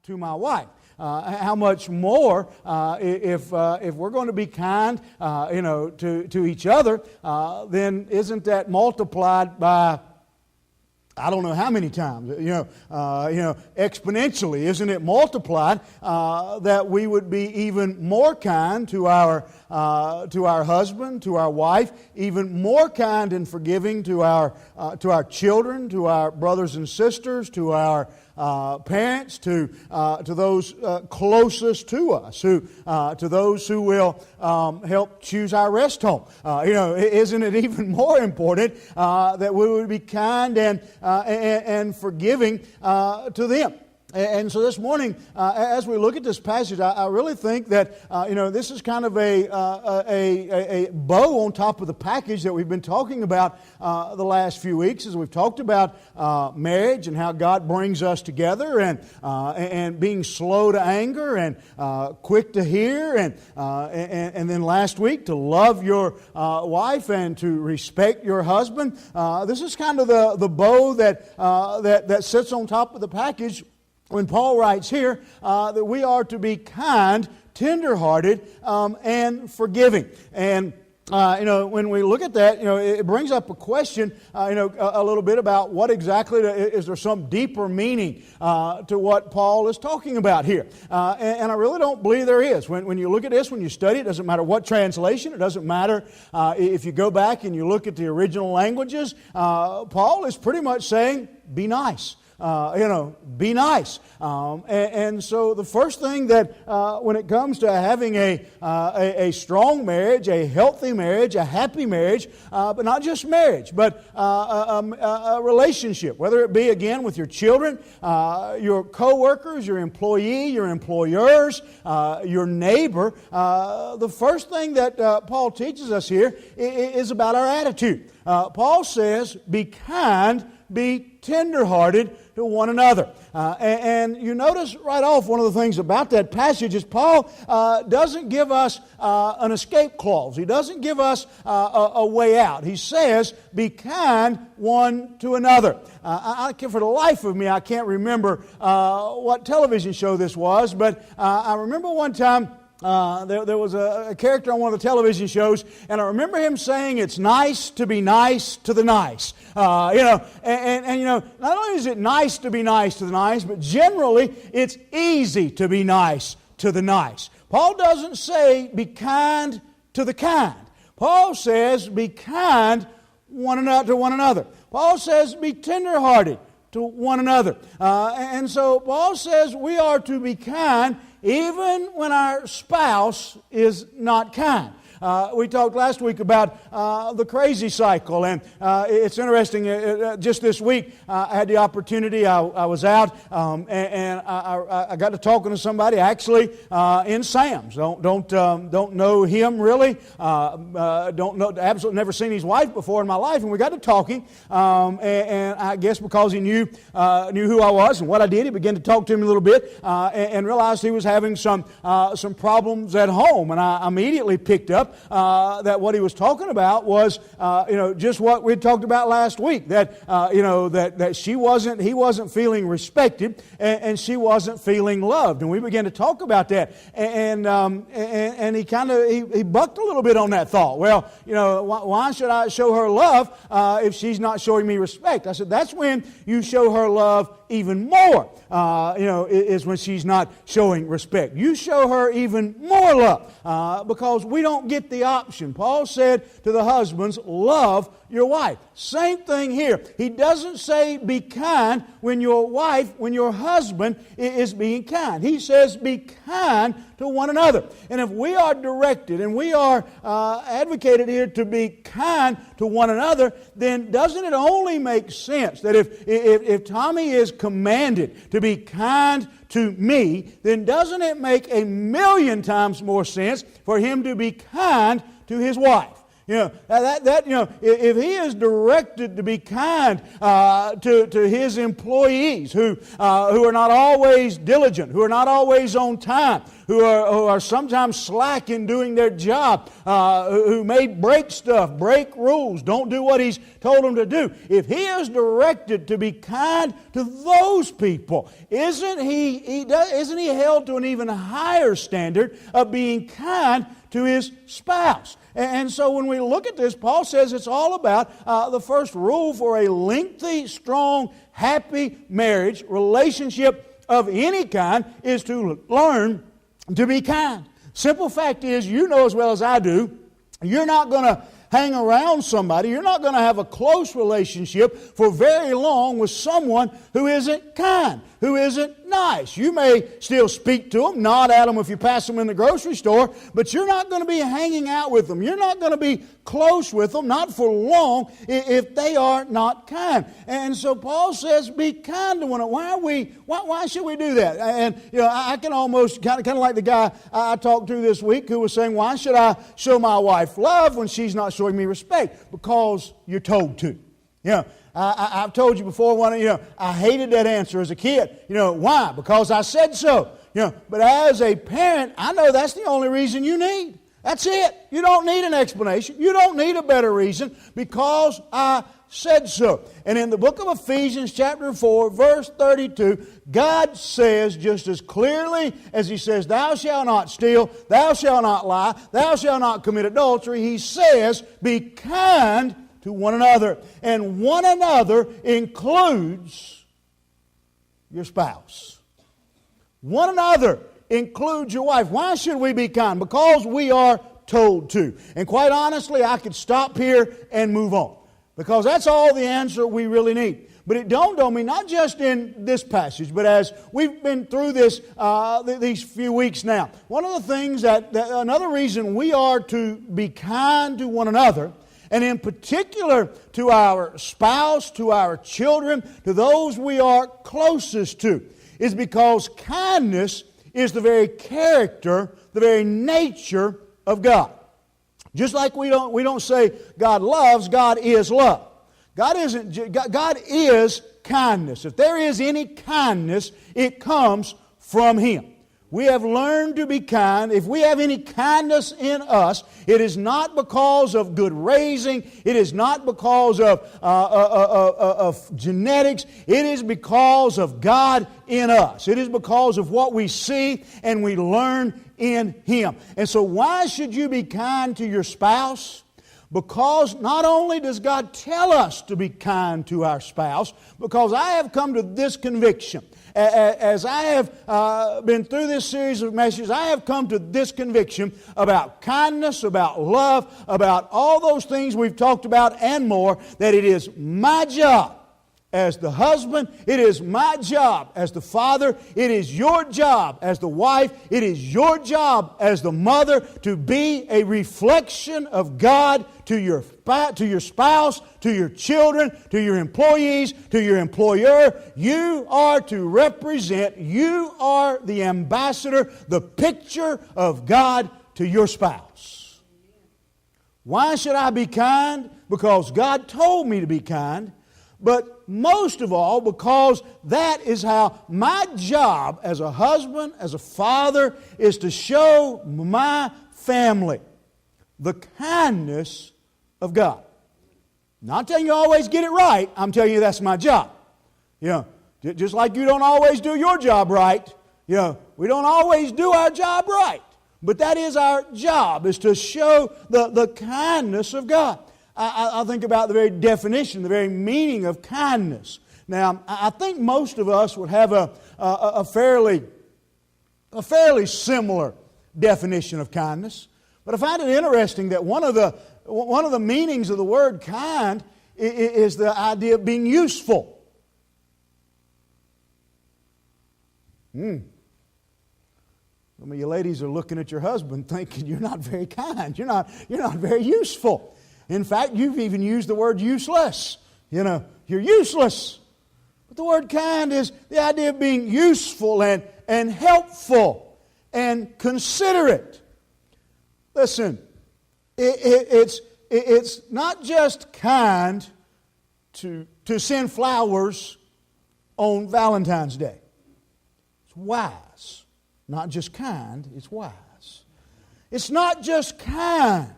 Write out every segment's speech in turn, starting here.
to my wife. How much more if we're going to be kind, to each other, then isn't that multiplied by I don't know how many times, exponentially, isn't it multiplied that we would be even more kind to our husband, to our wife, even more kind and forgiving to our children, to our brothers and sisters, to our parents, to those closest to us, to those who will help choose our rest home. Isn't it even more important that we would be kind and forgiving to them? And so this morning, as we look at this passage, I really think that this is kind of a bow on top of the package that we've been talking about the last few weeks, as we've talked about marriage and how God brings us together, and being slow to anger and quick to hear, and then last week to love your wife and to respect your husband. This is kind of the bow that sits on top of the package when Paul writes here that we are to be kind, tender-hearted, and forgiving. And when we look at that, it brings up a question, a little bit about what exactly is there some deeper meaning to what Paul is talking about here. And I really don't believe there is. When you look at this, when you study, it doesn't matter what translation, it doesn't matter if you go back and you look at the original languages, Paul is pretty much saying, be nice. Be nice. And so the first thing that when it comes to having a strong marriage, a healthy marriage, a happy marriage, but not just marriage, but a relationship, whether it be, again, with your children, your co-workers, your employee, your employers, your neighbor, the first thing that Paul teaches us here is about our attitude. Paul says, be kind, be tender-hearted to one another. And you notice right off, one of the things about that passage is Paul doesn't give us an escape clause. He doesn't give us a way out. He says, be kind one to another. For the life of me, I can't remember what television show this was, but I remember one time there was a character on one of the television shows, and I remember him saying, it's nice to be nice to the nice. Not only is it nice to be nice to the nice, but generally it's easy to be nice to the nice. Paul doesn't say be kind to the kind. Paul says be kind to one another. Paul says be tenderhearted to one another. And so Paul says we are to be kind even when our spouse is not kind. We talked last week about the crazy cycle, and it's interesting. Just this week, I had the opportunity. I was out, and I got to talking to somebody actually in Sam's. Don't know him really. Don't know. Absolutely never seen his wife before in my life, and we got to talking. And I guess because he knew who I was and what I did, he began to talk to me a little bit, and realized he was having some problems at home, and I immediately picked up that what he was talking about was, just what we talked about last week. That he wasn't feeling respected, and she wasn't feeling loved. And we began to talk about that, and he bucked a little bit on that thought. Well, why should I show her love if she's not showing me respect? I said that's when you show her love even more. Is when she's not showing respect. You show her even more love because we don't get the option. Paul said to the husbands, love your wife. Same thing here. He doesn't say be kind when your husband is being kind. He says be kind to one another. And if we are directed and we are advocated here to be kind to one another, then doesn't it only make sense that if Tommy is commanded to be kind to me, then doesn't it make 1,000,000 times more sense for him to be kind to his wife? If he is directed to be kind to his employees who are not always diligent, who are not always on time, who are sometimes slack in doing their job, who may break stuff, break rules, don't do what he's told them to do. If he is directed to be kind to those people, isn't he held to an even higher standard of being kind to his spouse? And so when we look at this, Paul says it's all about the first rule for a lengthy, strong, happy marriage, relationship of any kind, is to learn to be kind. Simple fact is, you know as well as I do, you're not going to hang around somebody, you're not going to have a close relationship for very long with someone who isn't kind, who isn't nice. You may still speak to them, nod at them if you pass them in the grocery store, but you're not going to be hanging out with them. You're not going to be close with them, not for long, if they are not kind. And so Paul says, be kind to one another. Why should we do that? And I can almost kind of like the guy I talked to this week who was saying, why should I show my wife love when she's not showing me respect? Because you're told to. I've told you before, I hated that answer as a kid. Why? Because I said so. But as a parent, I know that's the only reason you need. That's it. You don't need an explanation. You don't need a better reason, because I said so. And in the book of Ephesians chapter 4, verse 32, God says just as clearly as He says, thou shalt not steal, thou shalt not lie, thou shalt not commit adultery, He says, be kind to one another. And one another includes your spouse. One another includes your wife. Why should we be kind? Because we are told to. And quite honestly, I could stop here and move on, because that's all the answer we really need. But it dawned on me, not just in this passage, but as we've been through this these few weeks now, one of the things another reason we are to be kind to one another, and in particular to our spouse, to our children, to those we are closest to, is because kindness is the very character, the very nature of God. Just like we don't say God loves, God is love. God is kindness. If there is any kindness, it comes from Him. We have learned to be kind. If we have any kindness in us, it is not because of good raising. It is not because of genetics. It is because of God in us. It is because of what we see and we learn in Him. And so why should you be kind to your spouse? Because not only does God tell us to be kind to our spouse, because I have come to this conviction. As I have been through this series of messages, I have come to this conviction about kindness, about love, about all those things we've talked about and more, that it is my job as the husband, it is my job as the father, it is your job as the wife, it is your job as the mother to be a reflection of God to your spouse, to your children, to your employees, to your employer. You are to represent, you are the ambassador, the picture of God to your spouse. Why should I be kind? Because God told me to be kind. But most of all, because that is how my job as a husband, as a father, is to show my family the kindness of God. Not telling you always get it right. I'm telling you that's my job. Just like you don't always do your job right. We don't always do our job right. But that is our job, is to show the kindness of God. I think about the very definition, the very meaning of kindness. Now, I think most of us would have a fairly similar definition of kindness. But I find it interesting that one of the meanings of the word kind is the idea of being useful. Some of you ladies are looking at your husband thinking you're not very kind. You're not very useful. In fact, you've even used the word useless. You're useless. But the word kind is the idea of being useful and helpful and considerate. Listen, it's It's not just kind to send flowers on Valentine's Day. It's wise. Not just kind, it's wise. It's not just kind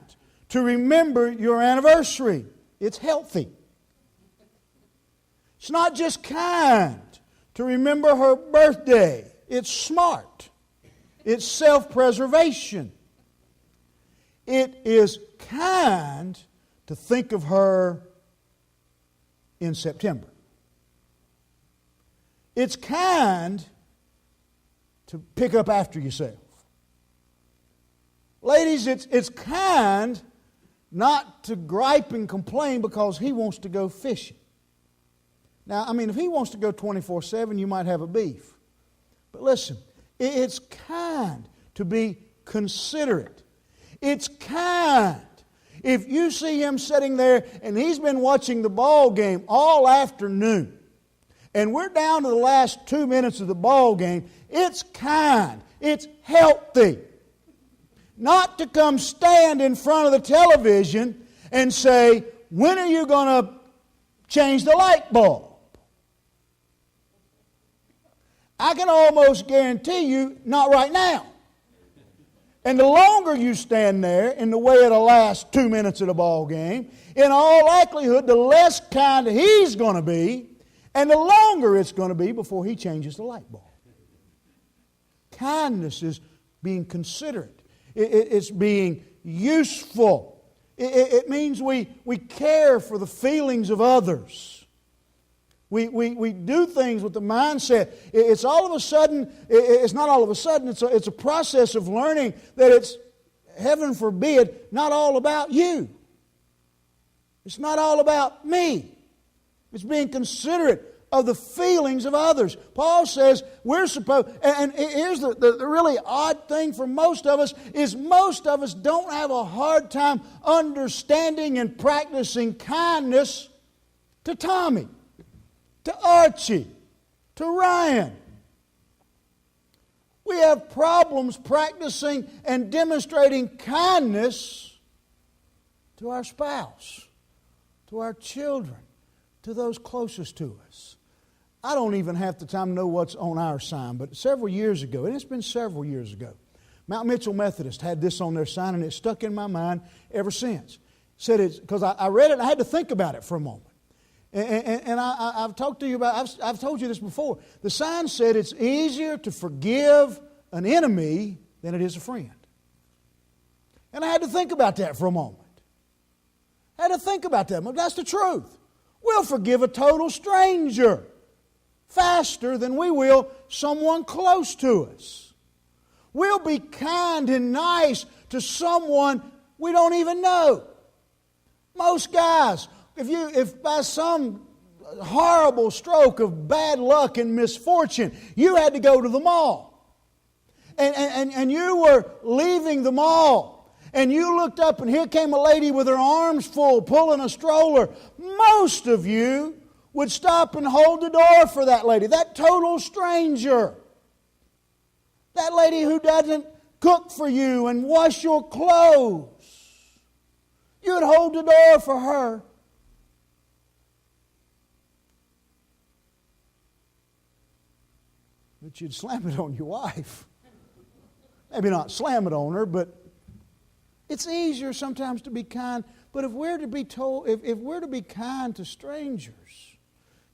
to remember your anniversary. It's healthy. It's not just kind to remember her birthday. It's smart. It's self-preservation. It is kind to think of her in September. It's kind to pick up after yourself. Ladies, it's kind not to gripe and complain because he wants to go fishing. Now, I mean, if he wants to go 24/7, you might have a beef. But listen, it's kind to be considerate. It's kind. If you see him sitting there and he's been watching the ball game all afternoon, and we're down to the last 2 minutes of the ball game, it's kind. It's healthy. Not to come stand in front of the television and say, when are you going to change the light bulb? I can almost guarantee you, not right now. And the longer you stand there in the way of the last 2 minutes of the ball game, in all likelihood, the less kind he's going to be, and the longer it's going to be before he changes the light bulb. Kindness is being considerate. It's being useful. It means we care for the feelings of others. We do things with the mindset. It's all of a sudden, it's not all of a sudden, it's a process of learning that it's, heaven forbid, not all about you. It's not all about me. It's being considerate of the feelings of others. Paul says we're supposed, and here's the really odd thing for most of us, is most of us don't have a hard time understanding and practicing kindness to Tommy, to Archie, to Ryan. We have problems practicing and demonstrating kindness to our spouse, to our children, to those closest to us. I don't even have the time to know what's on our sign, but several years ago, and it's been several years ago, Mount Mitchell Methodist had this on their sign, and it's stuck in my mind ever since. Said it's because I read it and I had to think about it for a moment. And I've talked to you about, I've told you this before. The sign said it's easier to forgive an enemy than it is a friend. And I had to think about that for a moment. I had to think about that. That's the truth. We'll forgive a total stranger faster than we will someone close to us. We'll be kind and nice to someone we don't even know. Most guys, if by some horrible stroke of bad luck and misfortune, you had to go to the mall, and you were leaving the mall, and you looked up and here came a lady with her arms full pulling a stroller, most of you would stop and hold the door for that lady, that total stranger. That lady who doesn't cook for you and wash your clothes. You'd hold the door for her. But you'd slam it on your wife. Maybe not slam it on her, but it's easier sometimes to be kind. But if we're to be told, if we're to be kind to strangers,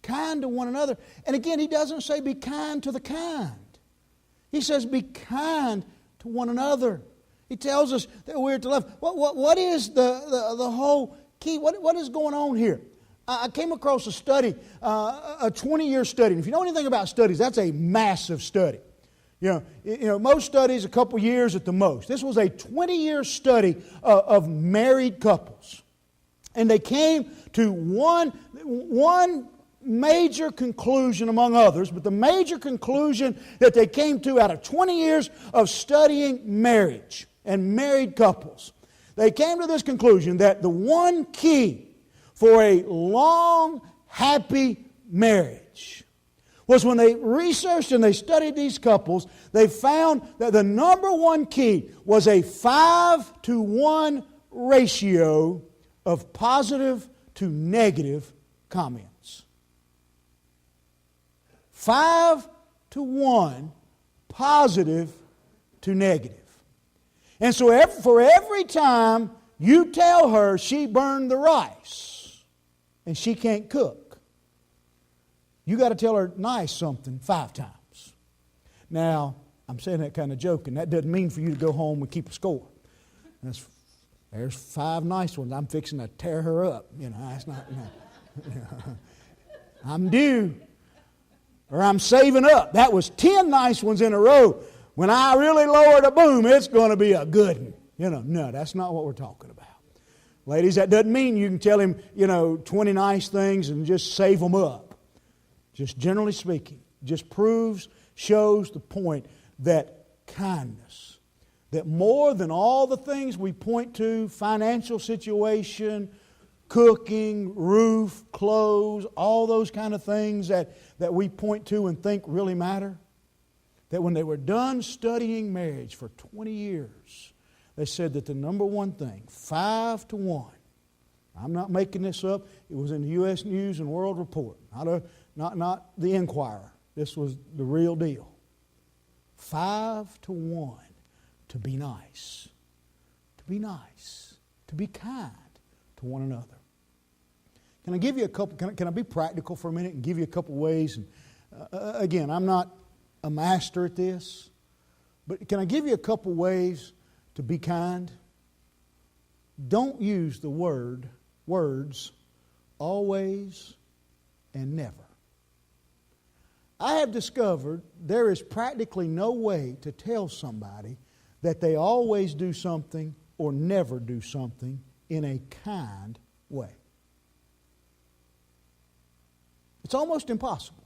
kind to one another, and again, he doesn't say be kind to the kind. He says be kind to one another. He tells us that we're to love. What is the whole key? What is going on here? I came across a study, a 20-year study. And if you know anything about studies, that's a massive study. You know, most studies a couple years at the most. This was a 20-year study of married couples. And they came to one major conclusion among others, but the major conclusion that they came to out of 20 years of studying marriage and married couples, they came to this conclusion that the one key for a long, happy marriage was when they researched and they studied these couples, they found that the number one key was a 5-to-1 ratio of positive to negative comments. 5 to 1, positive to negative. And so for every time you tell her she burned the rice and she can't cook, you got to tell her nice something 5 times. Now, I'm saying that kind of joking. That doesn't mean for you to go home and keep a score. There's 5 nice ones. I'm fixing to tear her up. That's not. I'm due. Or I'm saving up. That was 10 nice ones in a row. When I really lower the boom, it's going to be a good one. No, that's not what we're talking about. Ladies, that doesn't mean you can tell him, 20 nice things and just save them up. Just generally speaking, just shows the point that kindness, that more than all the things we point to, financial situation, cooking, roof, clothes, all those kind of things that we point to and think really matter, that when they were done studying marriage for 20 years, they said that the number one thing, 5 to 1, I'm not making this up, it was in the U.S. News and World Report, not the Enquirer. This was the real deal. 5 to 1, to be nice. To be nice. To be kind to one another. Can I give you a couple, can I be practical for a minute and give you a couple ways? And, again, I'm not a master at this, but can I give you a couple ways to be kind? Don't use the words always and never. I have discovered there is practically no way to tell somebody that they always do something or never do something in a kind way. It's almost impossible.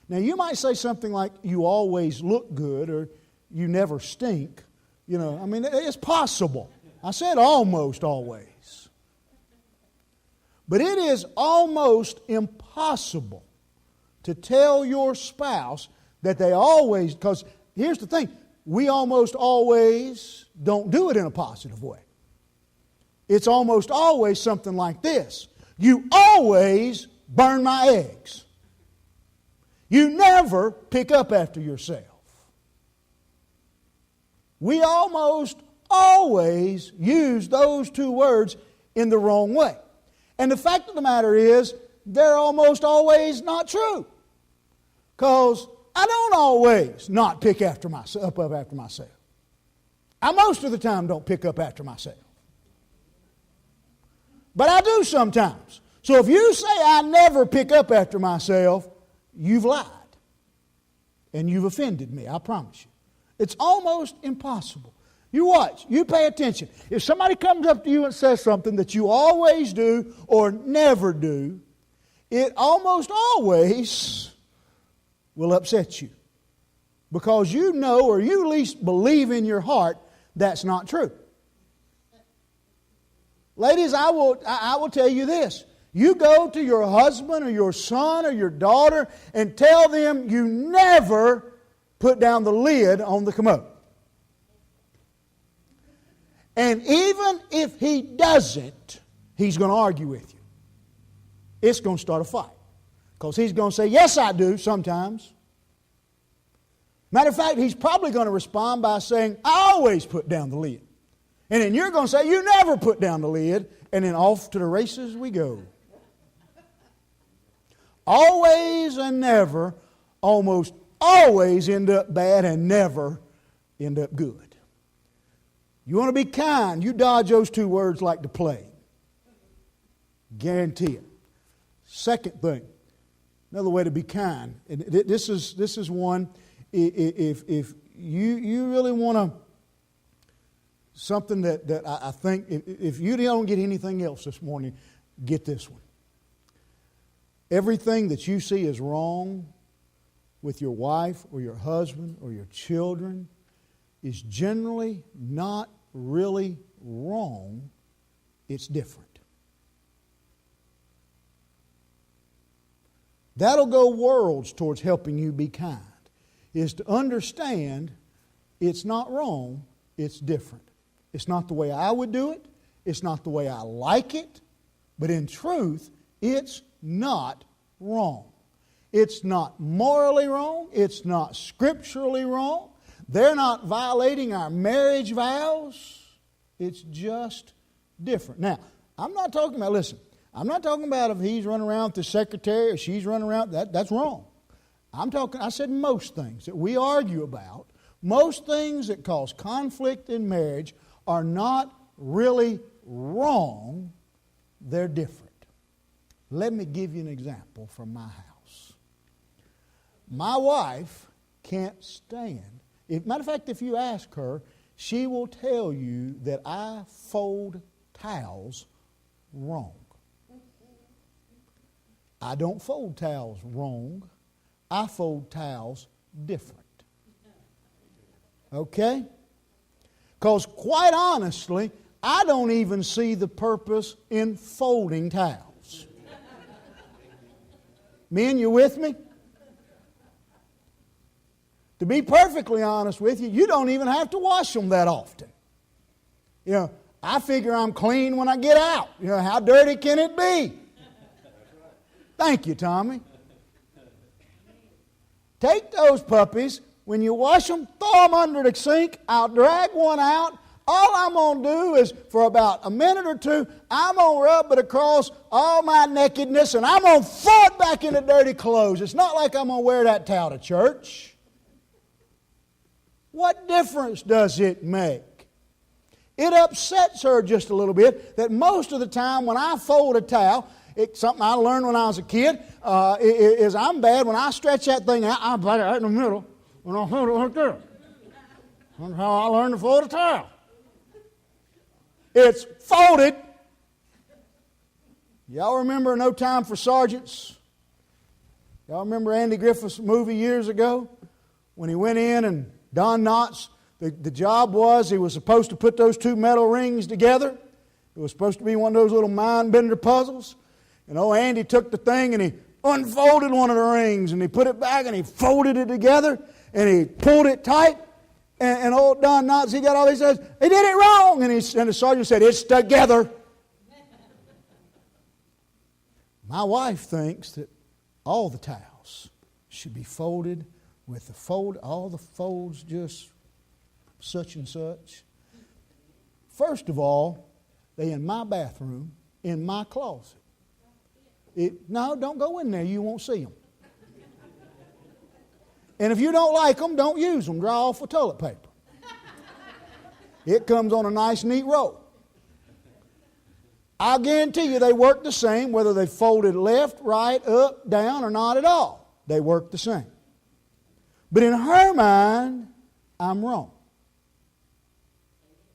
Now, you might say something like, you always look good, or you never stink. It's possible. I said almost always. But it is almost impossible to tell your spouse that they always, because here's the thing, we almost always don't do it in a positive way. It's almost always something like this. You always burn my eggs. You never pick up after yourself. We almost always use those two words in the wrong way. And the fact of the matter is, they're almost always not true. Because I don't always not pick up after myself. I most of the time don't pick up after myself. But I do sometimes. So if you say I never pick up after myself, you've lied. And you've offended me, I promise you. It's almost impossible. You watch, you pay attention. If somebody comes up to you and says something that you always do or never do, it almost always will upset you. Because you know, or you at least believe in your heart, that's not true. Ladies, I will tell you this. You go to your husband or your son or your daughter and tell them you never put down the lid on the commode. And even if he doesn't, he's going to argue with you. It's going to start a fight. Because he's going to say, yes, I do, sometimes. Matter of fact, he's probably going to respond by saying, I always put down the lid. And then you're going to say, you never put down the lid. And then off to the races we go. Always and never, almost always end up bad and never end up good. You want to be kind, you dodge those two words like the plague. Guarantee it. Second thing, another way to be kind. And this is one, if you really want to, something that I think, if you don't get anything else this morning, get this one. Everything that you see is wrong with your wife or your husband or your children is generally not really wrong. It's different. That'll go worlds towards helping you be kind, is to understand it's not wrong, it's different. It's not the way I would do it, It's not the way I like it. But in truth, it's not wrong. It's not morally wrong. It's not scripturally wrong. They're not violating our marriage vows. It's just different. Now, I'm not talking about if he's running around with the secretary or she's running around. That's wrong. I said most things that we argue about, most things that cause conflict in marriage are not really wrong. They're different. Let me give you an example from my house. My wife can't stand. Matter of fact, if you ask her, she will tell you that I fold towels wrong. I don't fold towels wrong. I fold towels different. Okay? Because quite honestly, I don't even see the purpose in folding towels. Men, you with me? To be perfectly honest with you, you don't even have to wash them that often. You know, I figure I'm clean when I get out. You know, how dirty can it be? Thank you, Tommy. Take those puppies, when you wash them, throw them under the sink. I'll drag one out. All I'm going to do is, for about a minute or two, I'm going to rub it across all my nakedness, and I'm going to throw it back into dirty clothes. It's not like I'm going to wear that towel to church. What difference does it make? It upsets her just a little bit that most of the time when I fold a towel, it's something I learned when I was a kid, is I'm bad when I stretch that thing out, I'm right in the middle, and I'll hold it right there. That's how I learned to fold a towel. It's folded. Y'all remember No Time for Sergeants? Y'all remember Andy Griffith's movie years ago when he went in and Don Knotts, the job was he was supposed to put those two metal rings together. It was supposed to be one of those little mind-bender puzzles. And old Andy took the thing and he unfolded one of the rings and he put it back and he folded it together and he pulled it tight. And old Don Knotts, he got all he says, he did it wrong. And the sergeant said, it's together. My wife thinks that all the towels should be folded with all the folds just such and such. First of all, they in my bathroom, in my closet. No, don't go in there. You won't see them. And if you don't like them, don't use them. Dry off with toilet paper. It comes on a nice, neat roll. I'll guarantee you they work the same, whether they folded left, right, up, down, or not at all. They work the same. But in her mind, I'm wrong.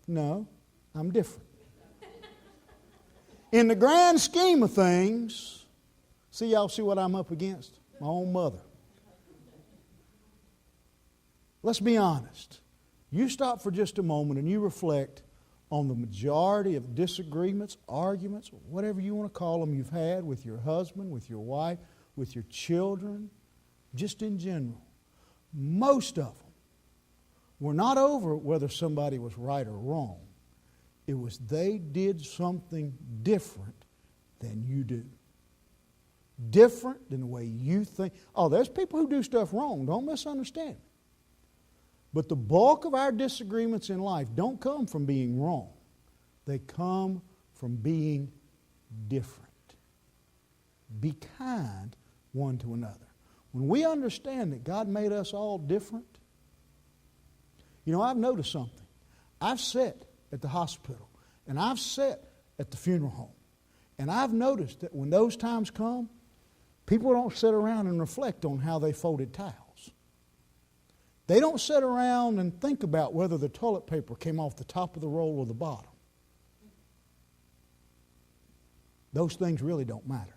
No, I'm different. In the grand scheme of things, y'all see what I'm up against? My own mother. Let's be honest. You stop for just a moment and you reflect on the majority of disagreements, arguments, whatever you want to call them you've had with your husband, with your wife, with your children, just in general. Most of them were not over whether somebody was right or wrong. It was they did something different than you do. Different than the way you think. Oh, there's people who do stuff wrong. Don't misunderstand me. But the bulk of our disagreements in life don't come from being wrong. They come from being different. Be kind one to another. When we understand that God made us all different, you know, I've noticed something. I've sat at the hospital and I've sat at the funeral home, and I've noticed that when those times come, people don't sit around and reflect on how they folded towels. They don't sit around and think about whether the toilet paper came off the top of the roll or the bottom. Those things really don't matter.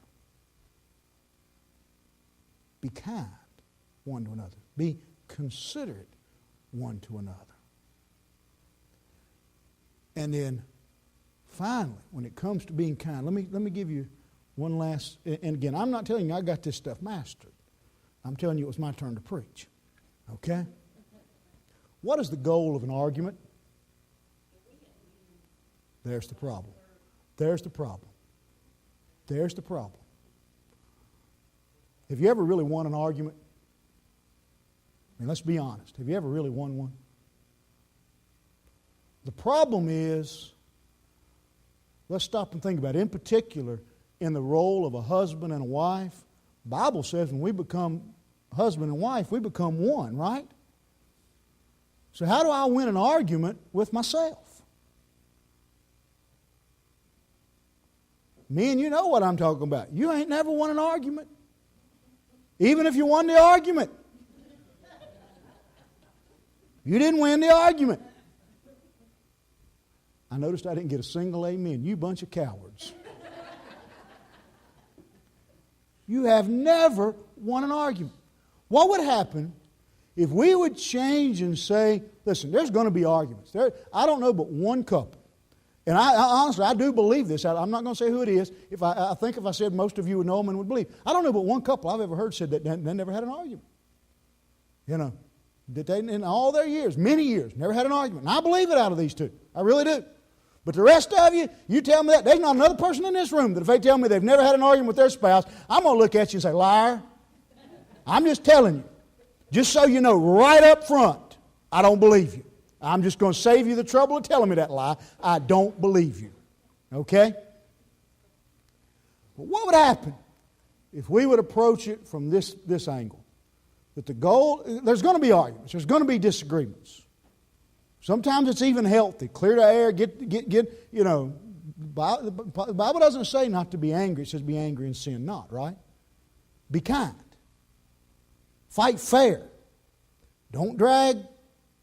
Be kind one to another. Be considerate one to another. And then finally, when it comes to being kind, let me give you one last, and again, I'm not telling you I got this stuff mastered. I'm telling you it was my turn to preach. Okay? What is the goal of an argument? There's the problem. There's the problem. There's the problem. Have you ever really won an argument? I mean, let's be honest. Have you ever really won one? The problem is, let's stop and think about it. In particular, in the role of a husband and a wife, the Bible says when we become husband and wife, we become one, right? So how do I win an argument with myself? Me and you know what I'm talking about. You ain't never won an argument. Even if you won the argument. You didn't win the argument. I noticed I didn't get a single amen. You bunch of cowards. You have never won an argument. What would happen if we would change and say, listen, there's going to be arguments. I don't know but one couple. And honestly, I do believe this. I'm not going to say who it is. I think if I said most of you would know them and would believe. I don't know but one couple I've ever heard said that they never had an argument. You know, that they, in all their years, many years, never had an argument. And I believe it out of these two. I really do. But the rest of you, you tell me that. There's not another person in this room that if they tell me they've never had an argument with their spouse, I'm going to look at you and say, liar. I'm just telling you. Just so you know right up front, I don't believe you. I'm just going to save you the trouble of telling me that lie. I don't believe you. Okay? But what would happen if we would approach it from this angle? That the goal, there's going to be arguments. There's going to be disagreements. Sometimes it's even healthy. Clear the air, you know. The Bible doesn't say not to be angry. It says be angry and sin not, right? Be kind. Fight fair. Don't drag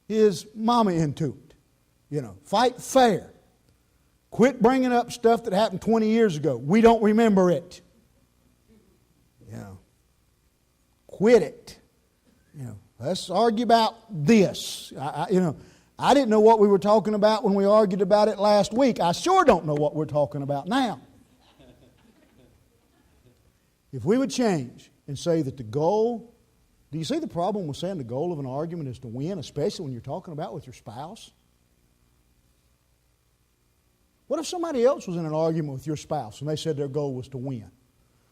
his mama into it. You know, fight fair. Quit bringing up stuff that happened 20 years ago. We don't remember it. You know, quit it. You know, let's argue about this. I didn't know what we were talking about when we argued about it last week. I sure don't know what we're talking about now. If we would change and say that the goal, do you see the problem with saying the goal of an argument is to win, especially when you're talking about with your spouse? What if somebody else was in an argument with your spouse and they said their goal was to win?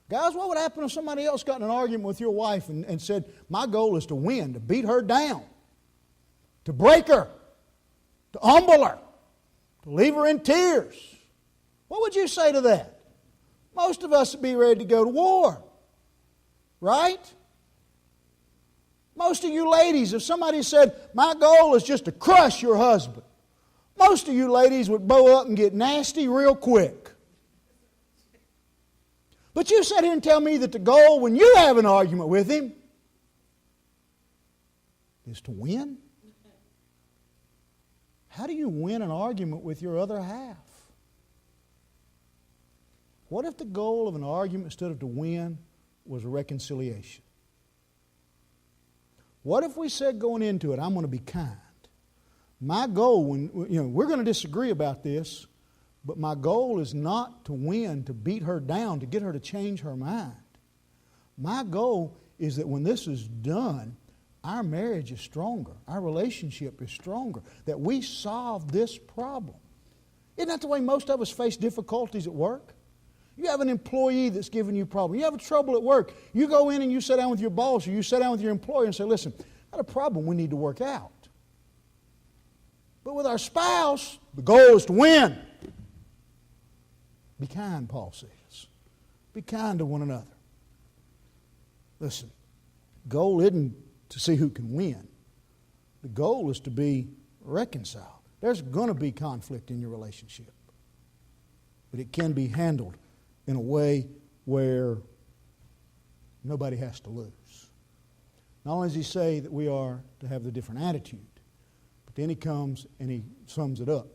Guys, what would happen if somebody else got in an argument with your wife and said, my goal is to win, to beat her down, to break her, to humble her, to leave her in tears? What would you say to that? Most of us would be ready to go to war. Right? Most of you ladies, if somebody said, my goal is just to crush your husband, most of you ladies would bow up and get nasty real quick. But you sit here and tell me that the goal when you have an argument with him is to win? How do you win an argument with your other half? What if the goal of an argument instead of to win was a reconciliation? What if we said going into it, I'm going to be kind? My goal, we're going to disagree about this, but my goal is not to win, to beat her down, to get her to change her mind. My goal is that when this is done, our marriage is stronger. Our relationship is stronger. That we solve this problem. Isn't that the way most of us face difficulties at work? You have an employee that's giving you problems. You have trouble at work. You go in and you sit down with your boss or you sit down with your employer and say, listen, I got a problem we need to work out. But with our spouse, the goal is to win. Be kind, Paul says. Be kind to one another. Listen, the goal isn't to see who can win. The goal is to be reconciled. There's going to be conflict in your relationship. But it can be handled in a way where nobody has to lose. Not only does he say that we are to have the different attitude, but then he comes and he sums it up.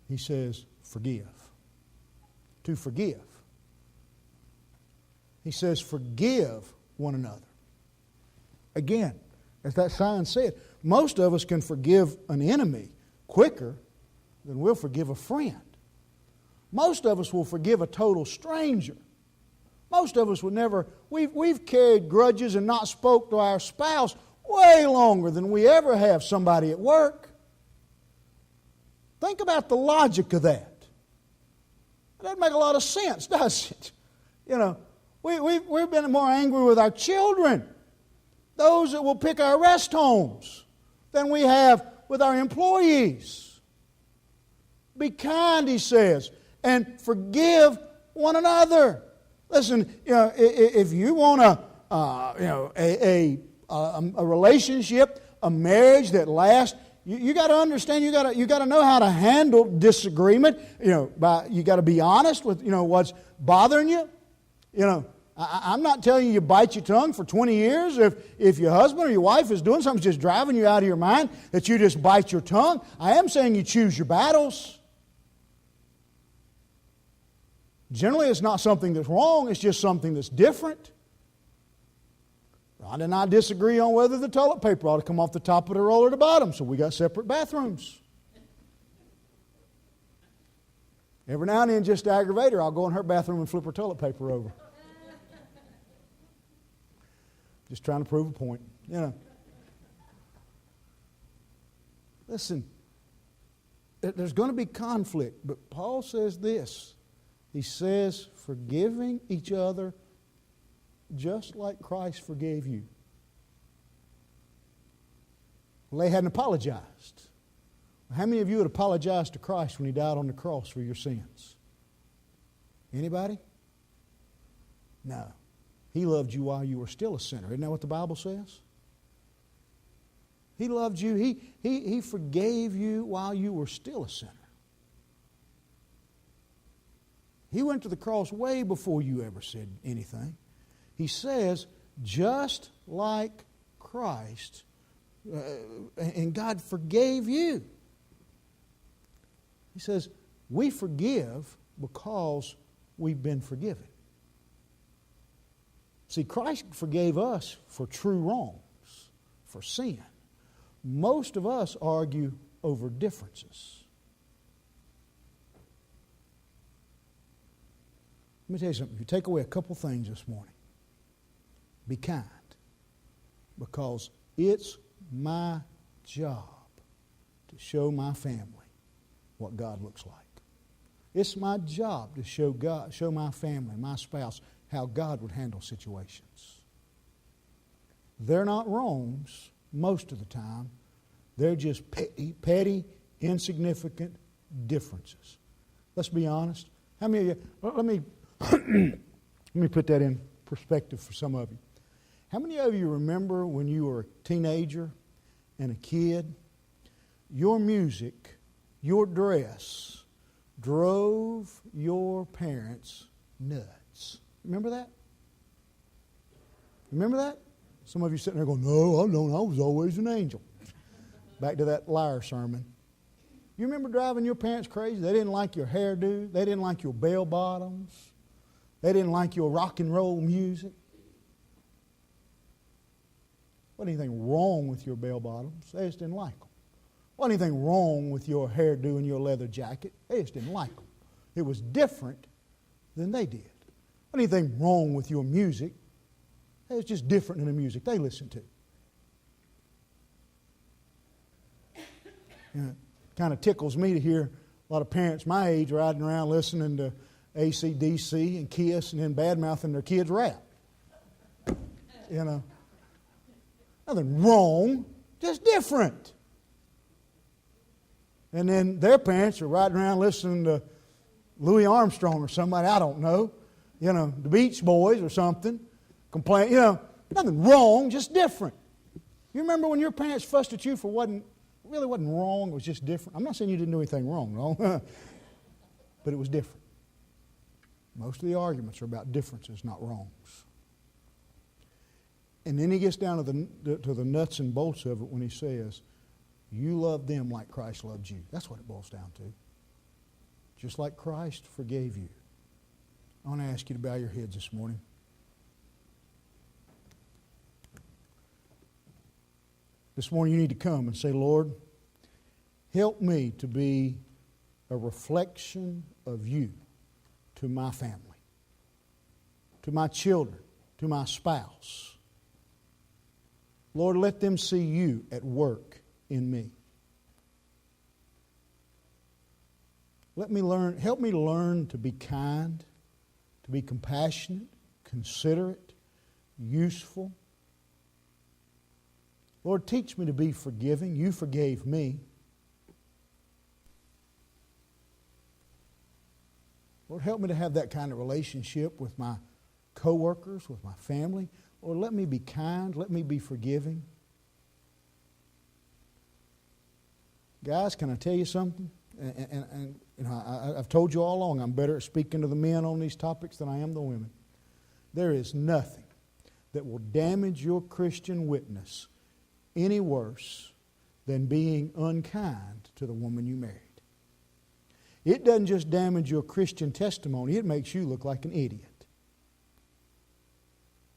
He says, forgive. To forgive. He says, forgive one another. Again, as that sign said, most of us can forgive an enemy quicker than we'll forgive a friend. Most of us will forgive a total stranger. Most of us would never, we've carried grudges and not spoke to our spouse way longer than we ever have somebody at work. Think about the logic of that. doesn't make a lot of sense, does it? You know, we've been more angry with our children, those that will pick our rest homes, than we have with our employees. Be kind, he says, and forgive one another. Listen, if you want a relationship, a marriage that lasts, you got to understand. You got to know how to handle disagreement. You got to be honest with what's bothering you. I'm not telling you bite your tongue for 20 years. If your husband or your wife is doing something just driving you out of your mind, that you just bite your tongue. I am saying you choose your battles. Generally, it's not something that's wrong. It's just something that's different. Rhonda and I disagree on whether the toilet paper ought to come off the top of the roll or the bottom, so we got separate bathrooms. Every now and then, just to aggravate her, I'll go in her bathroom and flip her toilet paper over. Just trying to prove a point, Listen, there's going to be conflict, but Paul says this. He says, forgiving each other just like Christ forgave you. Well, they hadn't apologized. How many of you would apologize to Christ when He died on the cross for your sins? Anybody? No. He loved you while you were still a sinner. Isn't that what the Bible says? He loved you. He forgave you while you were still a sinner. He went to the cross way before you ever said anything. He says, just like Christ, and God forgave you. He says, we forgive because we've been forgiven. See, Christ forgave us for true wrongs, for sin. Most of us argue over differences. Let me tell you something. If you take away a couple things this morning, be kind, because it's my job to show my family what God looks like. It's my job to show my family, my spouse, how God would handle situations. They're not wrongs most of the time. They're just petty, insignificant differences. Let's be honest. How many of you, let me put that in perspective for some of you. How many of you remember when you were a teenager and a kid, your music, your dress drove your parents nuts? Remember that? Remember that? Some of you sitting there going, no, I don't. I was always an angel. Back to that liar sermon. You remember driving your parents crazy? They didn't like your hairdo. They didn't like your bell bottoms. They didn't like your rock and roll music. Wasn't anything wrong with your bell bottoms. They just didn't like them. Wasn't anything wrong with your hairdo and your leather jacket. They just didn't like them. It was different than they did. Wasn't anything wrong with your music. It was just different than the music they listened to. It kind of tickles me to hear a lot of parents my age riding around listening to AC/DC and Kiss and then bad-mouthing their kids' rap. Nothing wrong, just different. And then their parents are riding around listening to Louis Armstrong or somebody, I don't know, the Beach Boys or something, complain, nothing wrong, just different. You remember when your parents fussed at you for really wasn't wrong, it was just different? I'm not saying you didn't do anything wrong, but it was different. Most of the arguments are about differences, not wrongs. And then he gets down to the nuts and bolts of it when he says, you love them like Christ loved you. That's what it boils down to. Just like Christ forgave you. I want to ask you to bow your heads this morning. This morning you need to come and say, Lord, help me to be a reflection of you to my family, to my children, to my spouse. Lord, let them see you at work in me. help me to learn to be kind, to be compassionate, considerate, useful. Lord, teach me to be forgiving. You forgave me. Lord, help me to have that kind of relationship with my co-workers, with my family. Lord, let me be kind. Let me be forgiving. Guys, can I tell you something? And you know, I've told you all along, I'm better at speaking to the men on these topics than I am the women. There is nothing that will damage your Christian witness any worse than being unkind to the woman you married. It doesn't just damage your Christian testimony, it makes you look like an idiot.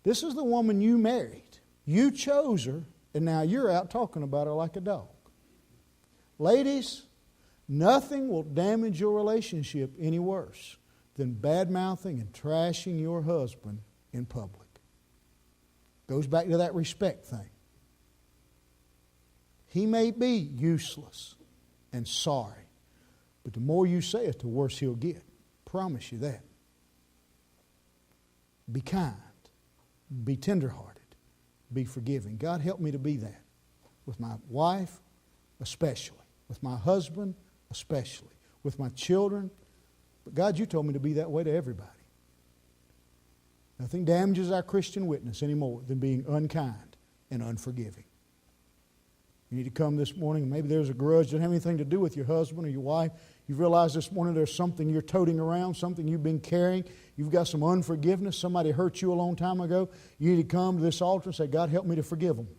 This is the woman you married. You chose her, and now you're out talking about her like a dog. Ladies, nothing will damage your relationship any worse than bad-mouthing and trashing your husband in public. Goes back to that respect thing. He may be useless and sorry, but the more you say it, the worse he'll get. Promise you that. Be kind. Be tenderhearted. Be forgiving. God, help me to be that. With my wife, especially. With my husband, especially. With my children. But God, you told me to be that way to everybody. Nothing damages our Christian witness any more than being unkind and unforgiving. You need to come this morning, and maybe there's a grudge that doesn't have anything to do with your husband or your wife. You've realized this morning there's something you're toting around, something you've been carrying. You've got some unforgiveness. Somebody hurt you a long time ago. You need to come to this altar and say, God, help me to forgive them.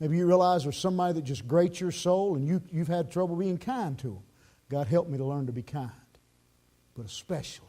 Maybe you realize there's somebody that just grates your soul and you've had trouble being kind to them. God, help me to learn to be kind, but especially